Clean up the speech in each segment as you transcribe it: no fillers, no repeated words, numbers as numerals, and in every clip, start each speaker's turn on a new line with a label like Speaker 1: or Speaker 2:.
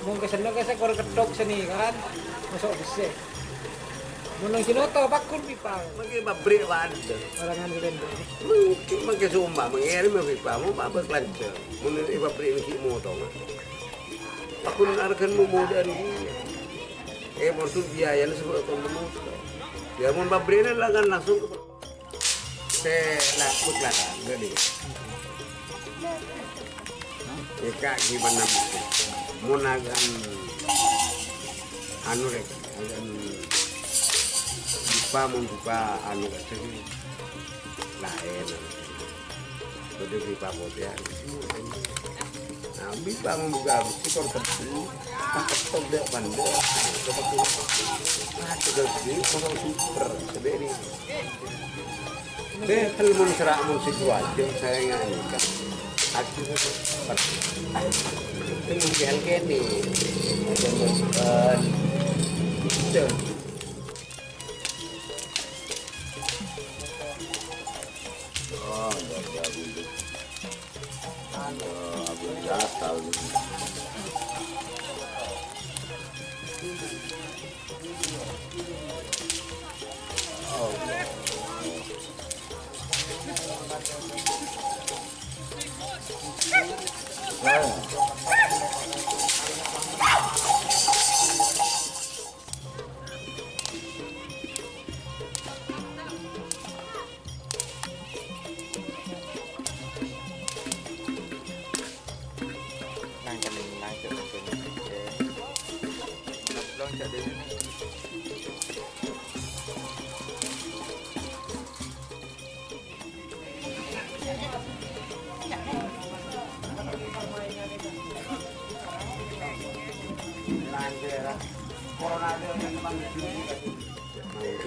Speaker 1: Mung kesana kasi kor ketok seni kan masuk besi. Munang sinoto bakun pipa.
Speaker 2: Magi babrik wan.
Speaker 1: Orangan geden.
Speaker 2: Magi sumba mangeri me pipa mo babak lanca. Mun babrik ni moto. Bakun arkan mo modan ni. Maksud biaya ni sebab kon mo. Ya mun babrik ni lagan langsung se lakut lah gede. Eka gimana mun agan anu rek agan buka anu kasih lain udah pipa botian nah pipa membuka besi kor tebu ketok dek bandel sudah beli mau super sederi deh telmun serak musik wajib saya nyanyikan aku itu mungkin ini itu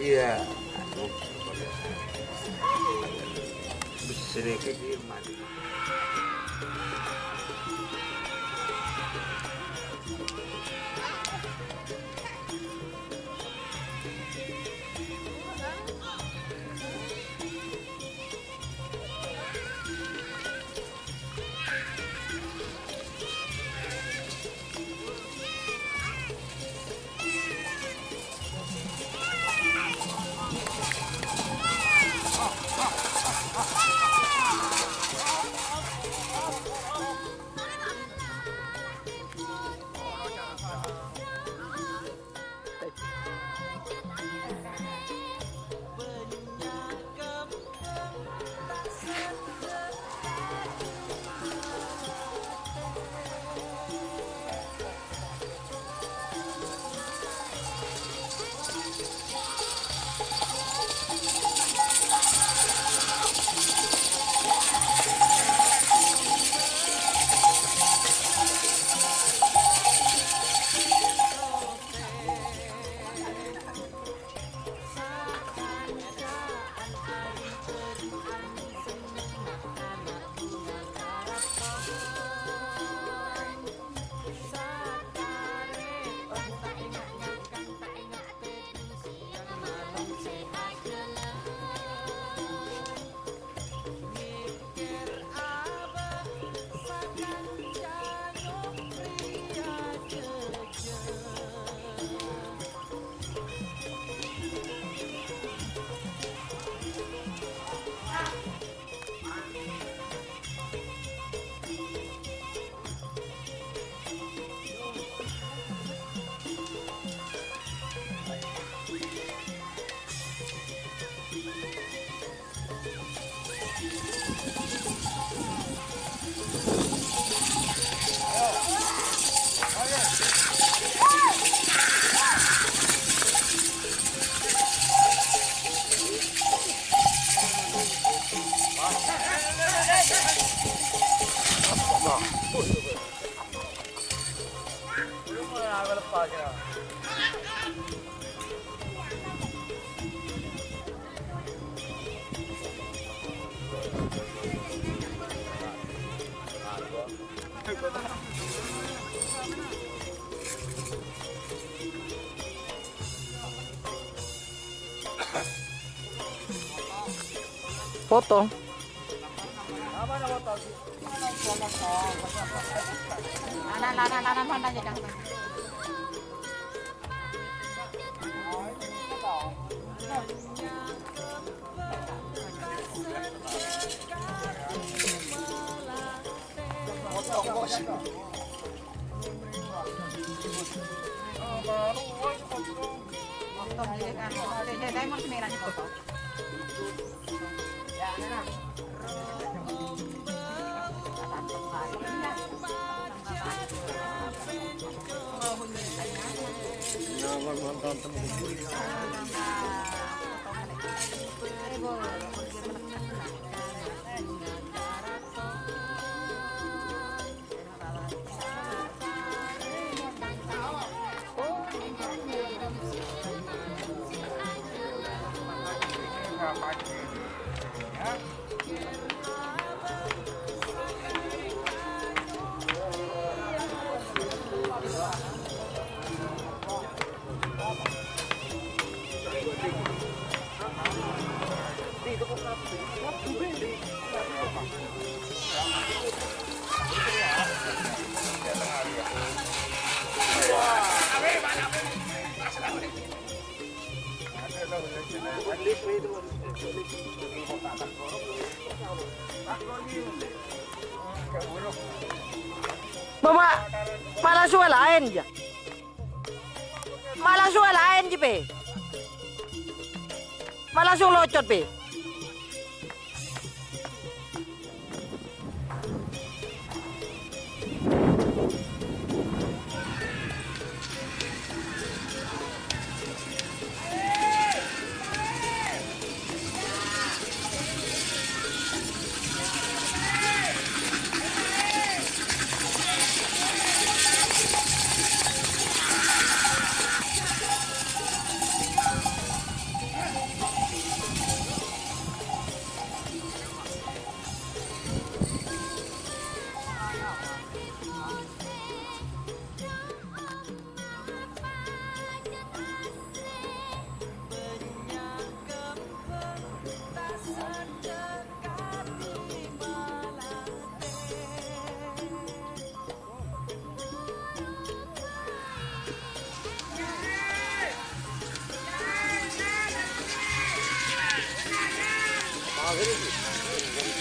Speaker 2: iya bisa kayak gimana
Speaker 3: Foto. Mama, malah sualain aja. Malah sualain aja, Pe. Malah langsung locot, Pe.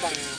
Speaker 2: Gampang.